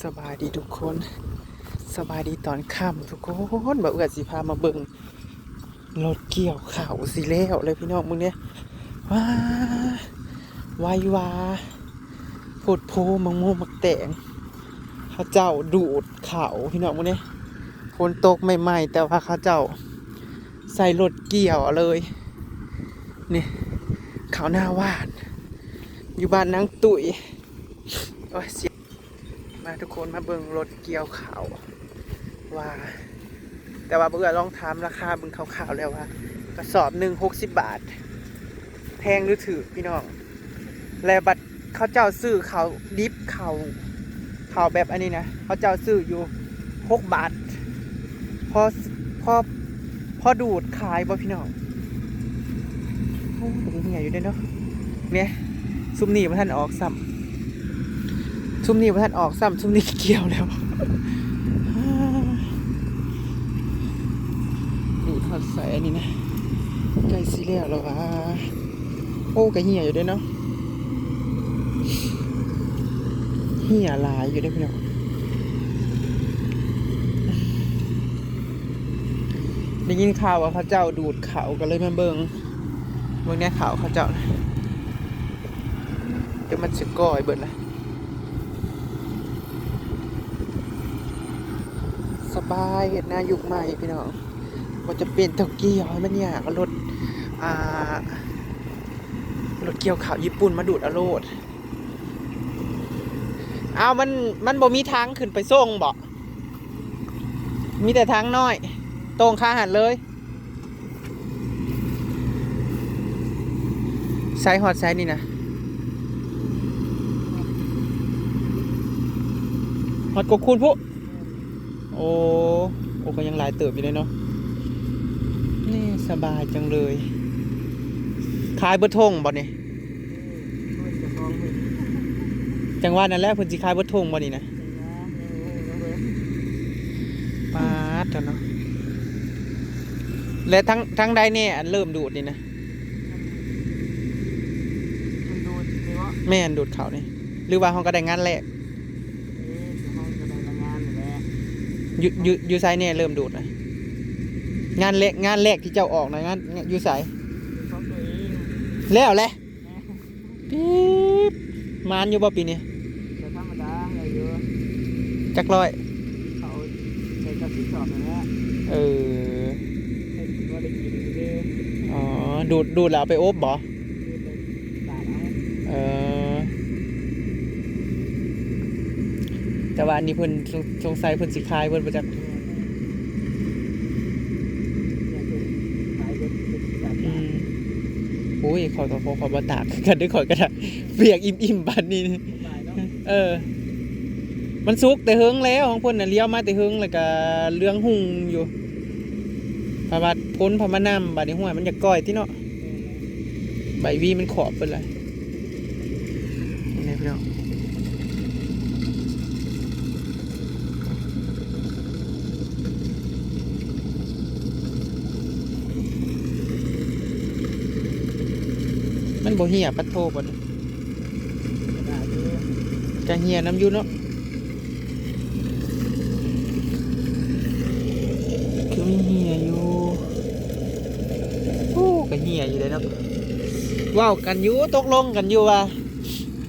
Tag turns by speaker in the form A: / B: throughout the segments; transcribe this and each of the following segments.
A: สบายดีทุกคนสบายดีตอนค่ำทุกคนบ่เอื้อสิพามาเบิ่งรถเกี่ยวข้าวสิแล้วเลยพี่น้องมึงเนี่ยว้าวายวาโพดโพมังโมมักแตงข้าเจ้าดูดข้าวพี่น้องมึงเนี่ยฝนตกใหม่ๆแต่ว่าข้าเจ้าใส่รถเกี่ยวเลยนี่ข้าวหน้าหวานอยู่บ้านนางตุ๋ยโอ้ยมาทุกคนมาเบิ่งรถเกี่ยวข้าวว่าแต่ว่าเบื่อลองถามราคาเบิ่งคร่าวๆแล้วว่ากระสอบหนึ่ง60 บาทแพงหรือถือพี่น้องแล้วบัดเขาเจ้าซื้อเขาดิฟเขาแบบอันนี้นะเขาเจ้าซื้ออยู่6 บาทพอดูดขายบ่พี่น้องโอ้ตรงนี้ใหญ่อยู่ด้วยเนาะเนี่ยซุมนี่มาท่านออกซ้ำซุมนี่เกี่ยวแล้วดูดทอดใส่อันนี้นะใกล้สิแล้ววะโอ้กะเหี่ยอยู่ด้วยเนาะเหี่ยลายอยู่ด้วยพี่น้องได้ยินข่าวว่าเขาเจ้าดูดเขากันเลยมาเบิ่งเนี่ยเขาเจ้าเดี๋ยวมันสิก้อยเบิดละสบายเห็นหน้ายุคใหม่พี่น้องว่าจะเป็นเตาเกียวให้มันเนี่ยก็รถเกี่ยวข้าวญี่ปุ่นมาดูดเอาโลดเอามันบ่มีทางขึ้นไปส่งบ่มีแต่ทางน้อยตรงข้าหันเลยไซส์ฮอตไซส์นี่นะฮอตกว่าคูณผู้โอ้ก็ยังหลายเติบอยู่เลยเนาะนี่สบายจังเลยขายเบอร์ทงบ่นี่จังหวะนั้นแหละเพิ่นสิขายเบอร์ทงบ่นี่นะปาดเถอะเนาะและทั้งใดเนี่ยอันเริ่มดูดนี่นะแม่นดูดเขานี่หรือว่าเขาก็ได้งานแรกอยู่ไซเนี่ยเริ่มดูดนะงานแรกที่เจ้าออกนะงานอยู่ไซแล้วแหละปี๊บมานอยู่บ่ปีนี้
B: ธรรมดาอะไรอยู่
A: จักร้อย
B: เขาใส่กระสิบสอบนะฮะว่าได้กินเลย
A: อ๋อดูดแล้วไปอบบ่แต่ว่าอันนี้เพิ่นสงสัยเพิ่นสิขายเพิ่นบ่จักโอ้ยขอบ่ตากกันด้วยขอยก็ได้เปียกอิ่มบัดนี้มันสุกแต่เฮิงแล้วของเพิ่นน่ะเลี้ยวมาแต่เฮิงแล้วก็เรื่องหุ่งอยู่พระบาทพ้นพระมานำบัดนี้ห้วยมันจะก้อยที่เนาะใบวีมันขอบเพิ่นล่ะนี่พี่น้องมันบ่เหี่ยปัดโทบ่จะเหี่ยน้ำอยู่เนาะคือมีเหี่ยอยู่โอ้ก็เหี่ยอยู่เลยเนาะว้าวกันอยู่ตกลงกันอยู่ว่า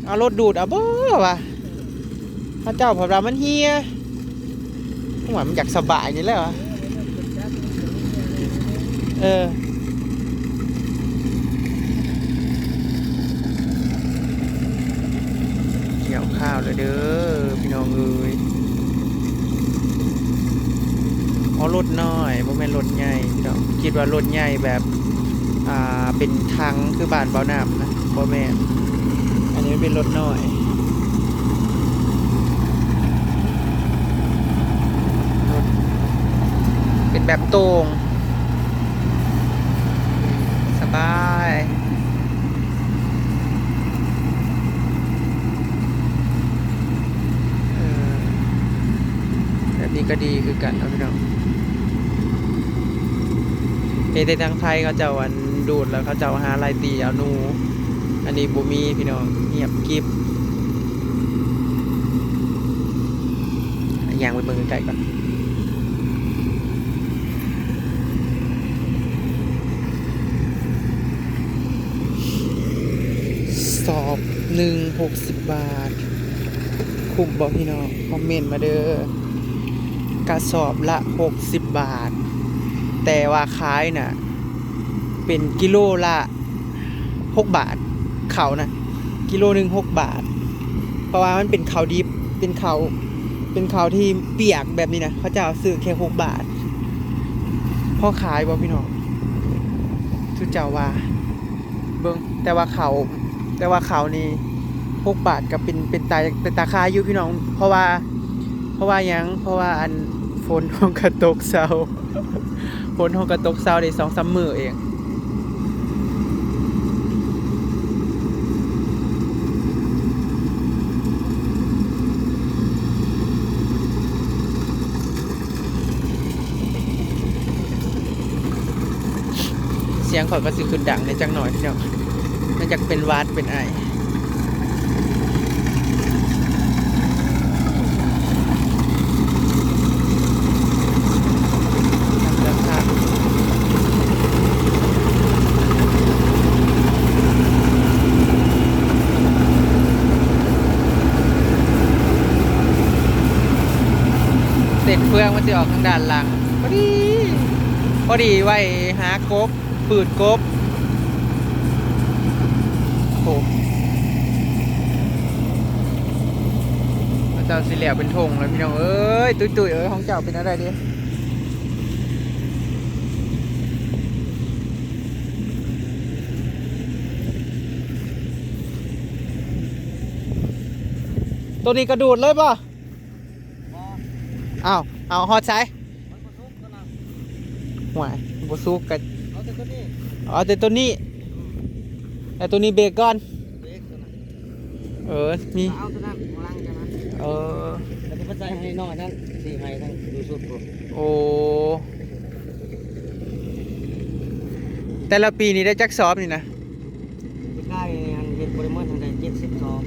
A: เอารถดูดเอาบ่ว่ะพระเจ้าพระรามันเหี่ยหัวมันอยากสบายนี่แหละวะเกี่ยวข้าวเลยเด้อพี่น้องเอ้ยเอารถน้อยบ่แม่นรถใหญ่พี่น้องคิดว่ารถใหญ่แบบเป็นทังคือบ้านเบาน้ำนะบ่แม่นอันนี้เป็นรถน้อยเป็นแบบโต่งสบายแบบนี้ก็ดีคือกันนะพี่น้องในทางไทยเขาเจ้าวันดูดแล้วเขาเจ้าหาลายตีเอานูอันนี้บ่มีพี่น้องเงียบกิบ ยางไปเบิ่งไกลๆก่อนสอบหนึ่ง60 บาทคุ้มบ่พี่น้องคอมเมนต์มาเด้อกระสอบละ60 บาทแต่ว่าขายน่ะเป็นกิโลละ6 บาทเขานะกิโลหนึ่ง6 บาทเพราะว่ามันเป็นเขาดิบเป็นเขาที่เปียกแบบนี้นะเขาจะเอาซื้อแค่6 บาทพอขายบ่พี่น้องทุกเจ้าว่าเบิ่งแต่ว่าเขานี่6 บาทก็เป็นตาคายอยู่พี่น้องเพราะว่าอันฝนห้องกระตกเช้า ฝนห้องกระตกเช้าได้2-3 มื้อเองเสียงข่อยก็สิขึ้นดังในจังหน่อยพี่น้องน่าจะเป็นหวัดเป็นไอเสร็จเฟืองมันจะออกทางด้านหลังพอดีไว้หากบปืดกบโอ้เจ้าสิเหลี่ยวเป็นธงแล้วพี่น้องเอ้ยตุ้ยเอ้ยของเจ้าเป็นอะไรดิตัวนี้กระดูดเลยป่ะเอาฮอดใช้ห่วยบสุกกันเอาแต่ตัวนี้แต่ตัวนี้เบรกก่อนมี
B: เอาตัวนั้นข้างล่างจังนั้นแล้วก็ใส่ให้น้อยนั้นสีให้ทั้งดูสุดกู
A: โอ้แต่ละปีนี้ได้จักสอบนี่นะ
B: ปีกายเห็ดบริเวณทางใด70 สอบ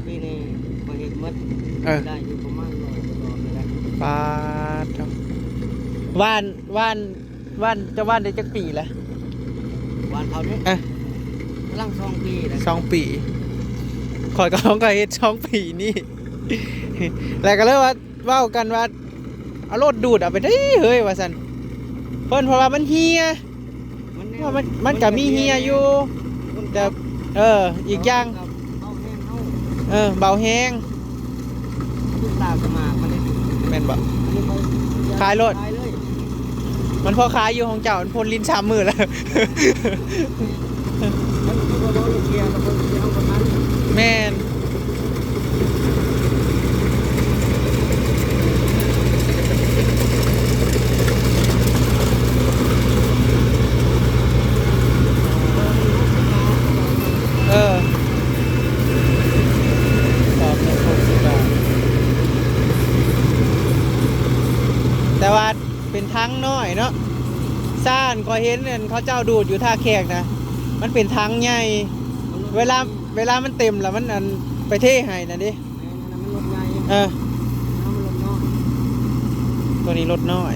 B: ปีนี้ก็เห็ดมัดได้อยู่ประมาณ100 สอบนี่แหละ
A: ปาดว่านจะว่านได้จักปีละ
B: วานเขาเนี่ยลัง2 ปีเลย
A: 2 ปีขอยก็ต้องเฮ็ด2 ปีนี่ แล้วก็เลยว่ากันว่าเอารถดูดเอาไปได้เฮ้ยว่าซั่นเพิ่นเพราะว่ามันเฮียว่ามันก็มีเฮียอยู่แต่อีกอย่างเบาแห้ง
B: ตาสมากมัน
A: แม่นบ่ขายรถมันพอขายอยู่ของเจ้ามันพ่นลิ้น3 มื้อแล้วแม่นสอบละ60 บาทแต่ว่าเป็นทั้งน้อยเนาะซ่านก็เห็นเขาเจ้าดูดอยู่ท่าแขกนะมันเป็นทั้งใหญ่เวลามันเต็มแล้วมันไปเทให้นะดิ
B: มันรถใหญ่มันรถน้อย
A: ตัวนี้รถน้อย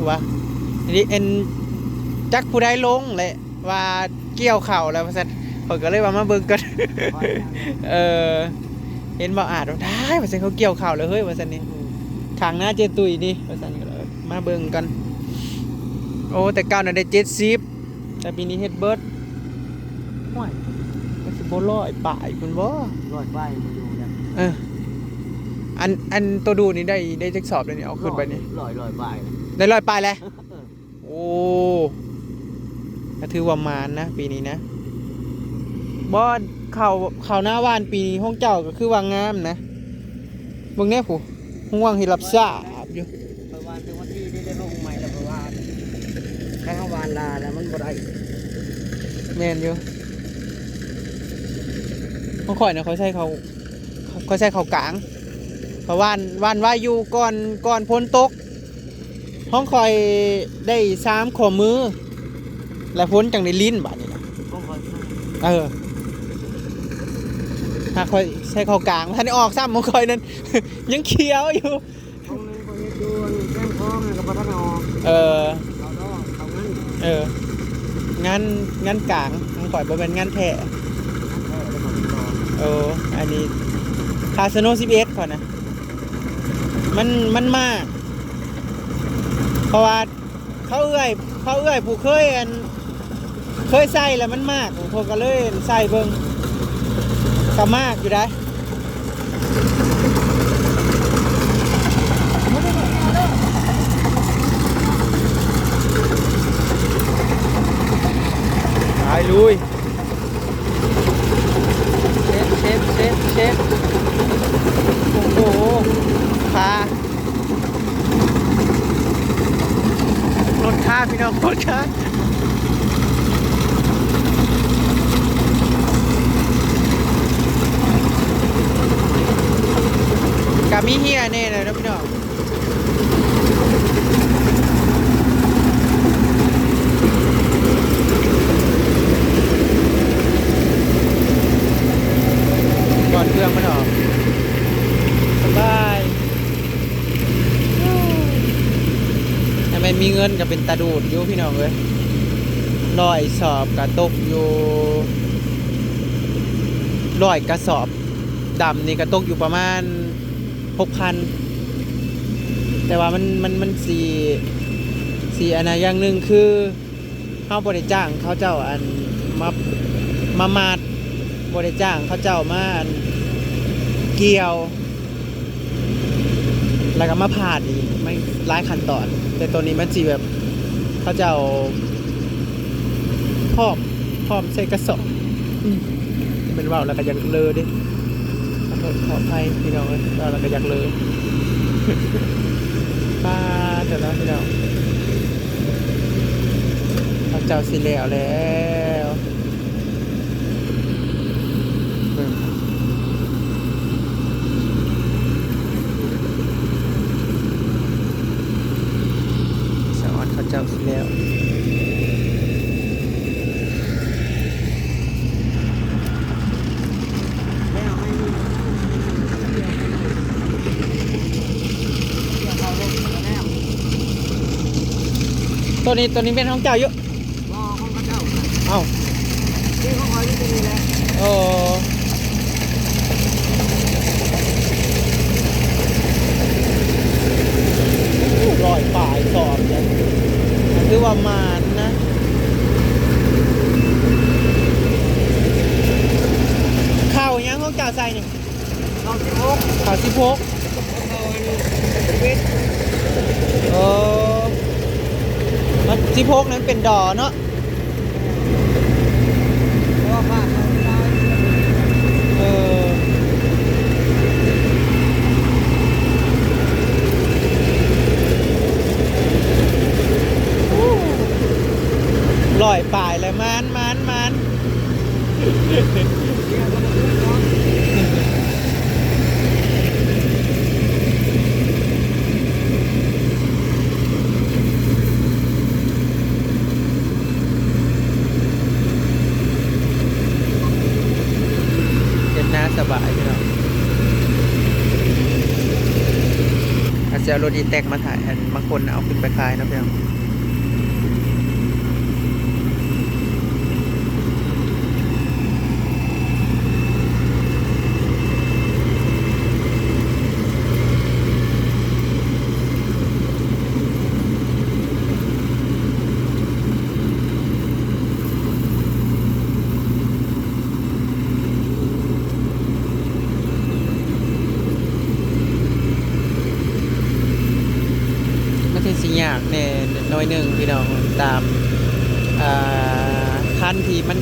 A: วะนี่จักผู้ใดลงแหละว่าเกี่ยวเข่าแล้วว่าซั่นผมก็เลยว่ามาเบิ่งกันเห็นบ่อาจว่าได้ว่าซั่นเขาเกี่ยวเข่าแล้วเฮ้ยว่าซั่นนี่ทางหน้าเจตุยนี่ว่าซั่นก็เลยมาเบิ่งกันโอ้แต่เก่าน่ะได้70แต่ปีนี้เฮ็ดเบิดห่วยมันสิบ่100 ปลายพุ่นบ่
B: 100 ปลายบ่อยู่แล้ว
A: อันตัวดูนี่ได้จักสอบเลยนี่เอาขึ้นไปนี่
B: 100 ปลาย
A: ได้100 ปลายแล้วโอ้ก็ถือว่ามานนะปีนี้นะบ่เข้าหน้าว่านปีนี้ห้องเจ้าก็คือว่างามนะเบิ่งแน่ผู้ห่วงเฮ็ดรับทราบอยู่
B: ประวานเป็นวันที่ได้ลงใหม่แล้วประวานแค่วานลาแล้วมันบ่ได้
A: แม่นอยู่ของข่อยน่ะเขาใช้เขากลางเพราะว่านว่าอยู่ก่อนพ้นตกห้องข่อยได้3 ข้อมือและพ้นจังได้ลิ้นบาดนี้นะถ้าข่อย ใส่เข้ากลางท่านได้ออกซ้ำบ่ค่อยนั่น ยังเขียวอยู่
B: ห้องนึงก็เฮ็ดอยู่แก้มคลองก็บ่ทันออก
A: เออ
B: เขาดอกเขางั้น
A: เอองานกลางมันข่อยบ่เป็นงานแท้
B: แท้แล้วก็ต่อ
A: เอออันนี้คาสโน11ก่อนนะมันมาก เพราะว่าเขาเอื้อยผู้เคยใส่แล้วมันมากพวกก็เลยใส่เบิ่งก็มากอยู่ได้ไปลุยเชฟโอ้โหพารถค่าพี่น้องรถค่ากามีเฮียแน่เลยนะพี่น้องก่อนเครื่องมันออกสบายทำไมมีเงินก็เป็นตาดูดอยู่พี่น้องเลย100 สอบกระตกอยู่100 กระสอบดำนี่กระตกอยู่ประมาณ6,000แต่ว่ามันสีอันนะอย่างหนึ่งคือเขาบริจ้างเขาเจ้าอันมาดบริจ้างเขาเจ้ามาอันเกี่ยว แล้วก็มาผ่าดอีกไม่หลายขั้นตอนแต่ตัวนี้มันสีแบบเขาเจ้าพร้อมใส่กระสอบเป็นว่าวแล้วก็อยากเลยดิขออภัยพี่น้องเลยว่าวแล้วก็อยากเลยป้าเดี๋ยวนะพี่น้องเขาเจ้าสิแล้วสอนเขาเจ้าสิแล้วตัวนี้เป็นของเจ้าเยอะ
B: รอห้องพระเจ้า
A: เอ้า
B: ที่ห้องคอยที่นี่แหละ
A: โอ้100 ป่ายสอบเลยคือว่ามานนะข้าวยังของเจ้าใส่นี่
B: เรา16
A: ข้าว16
B: เราเป็น
A: เออมัน16นั้นเป็นดอเนาะ
B: เพราะว่าบ้านเราได้
A: เออ100 ป่ายเลยมันสบายพี่น้องอาจจะเอารถดีแตกมาถ่ายบางคนเอาขึ้นไปขายนะพี่น้องสิยากแน่น้อยหนึ่งพี่น้องตามคันที่มัน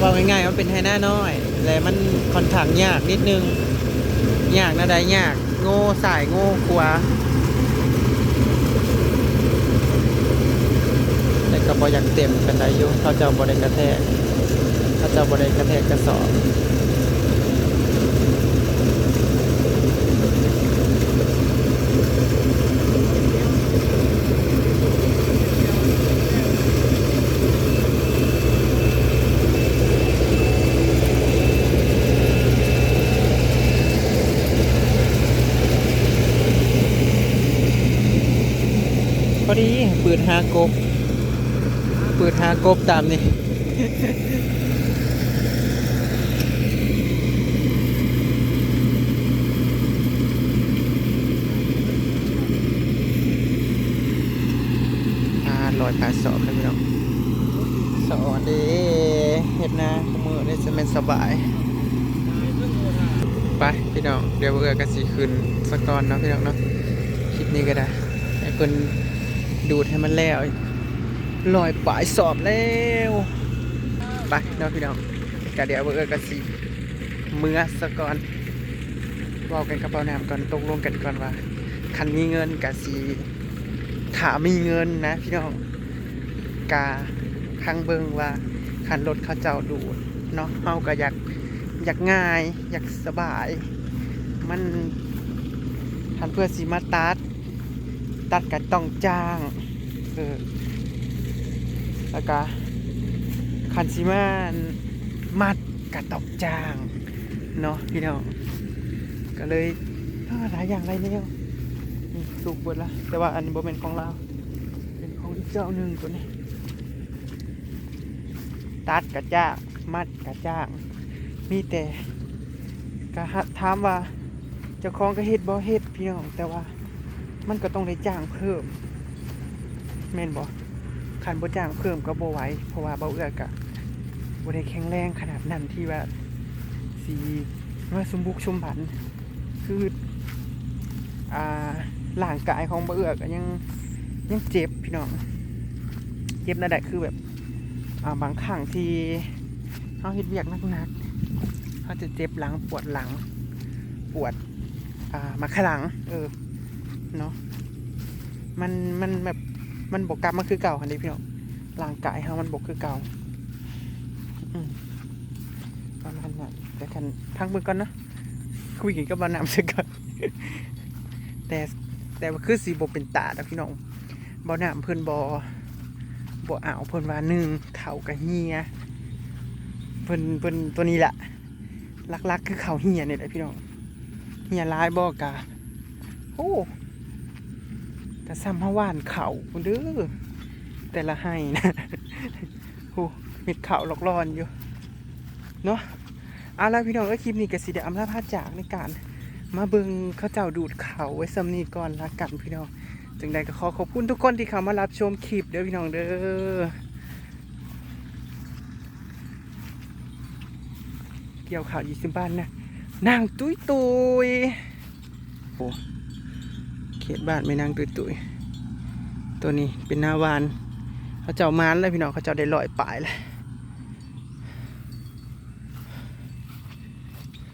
A: ว่าง่ายๆมันเป็นไฮหน้าน้อยแต่มันค่อนข้างยากนิดนึงยากนะได้ยากโง่สายโง่ขวาแต่ก็บ่อยากเต็มกันได้อยู่เขาเจ้าบ่ได้กระแทกกระสอบ ดีปืนหากบปืนหากบตามนี่ลอยผาสอบเลยพี่น้องสวัสดีเฮ็ดนาขมือได้จะเป็นสบายไปพี่น้องเดี๋ยวเอื้อกันสิขึ้นสกอนเนาะพี่น้องเนาะคลิปนี้ก็ได้ให้เพิ่นดูดให้มันแล้วลอยปลายสอบแล้วไปเนาะพี่น้องก็เดี๋ยวเอื้อกันสิเมื่อสกอนเว้ากันกระเป๋าน้ำก่อนตกลงกันก่อนว่าคันมีเงินก็สิถ้ามีเงินนะพี่น้องกาคังเบิงว่าคันรถเขาเจ้าดูดเนาะเฮาก็อยากง่ายอยากสบายมันทันเพื่อสิมาตัดก็ต้องจ้างแล้วก็คันสิมามัดก็ต้องจ้างเนาะพี่น้องก็เลยหลายอย่างไรเนี่ยนี่สูบเบิดละแต่ว่าอันนี้บ่เป็นของเราเป็นของอีกเจ้าหนึ่งตัวนี้ตัดกระจ้างมัดกระจ้างมีแต่กะถามว่าเจ้าของก็เฮ็ดบ่เฮ็ดพี่น้องแต่ว่ามันก็ต้องได้จ้างเพิ่มแม่นบ่คันบ่จ้างเพิ่มก็บ่ไหวเพราะว่าเบาเอื้อกะบ่ได้แข็งแรงขนาดนั้นที่ว่าสิว่าสมบุกสมบันคือร่างกายของเบาเอื้อก็ยังเจ็บพี่น้องเจ็บนั่นแหละคือแบบบางครั้งที่เขาเฮ็ดเวียกหนักๆเขาจะเจ็บหลังปวดหลังปวดมาข้างหลังเนาะมันแบบมันบกกลับมาคือเก่าคันนี้พี่น้องร่างกายเขามันบกคือเก่าประมาณนั้นแต่คันพังเบิ่งก่อนเนาะคุยกันกับบานน้ำซะก่อนแต่ว่าคือสีบเป็นตาแล้วพี่น้องบ่น้ำเพิ่นบ่เอาเพิ่นว่าหนึ่งเข่ากับเฮียเพิ่นตัวนี้แหละลักคือเข่าเฮียนี่แหละพี่น้องเฮียร้ายบ่กะโอ้แต่ซ้ำฮาวานเข่าเด้อแต่ละให้นะโอ้มิดเข่าหลอกลอนอยู่เนาะเอาล่ะพี่น้องคลิปนี้ก็สิได้อำลาพาจากในการมาเบิ่งเขาเจ้าดูดเข่าไว้ซ้ำนี้ก่อนละกันพี่น้องจึงใดก็ขอบคุณทุกคนที่เข้ามารับชมคลิปเด้อพี่น้องเด้อเกี่ยวข่าวยี่สิบบ้านนะนางตุ้ยโอ้เขตบ้านไม่นางตุ้ยตัวนี้เป็นหน้าวานเขาเจ้ามานเลยพี่น้องเขาเจ้าได้ลอยปลายเลย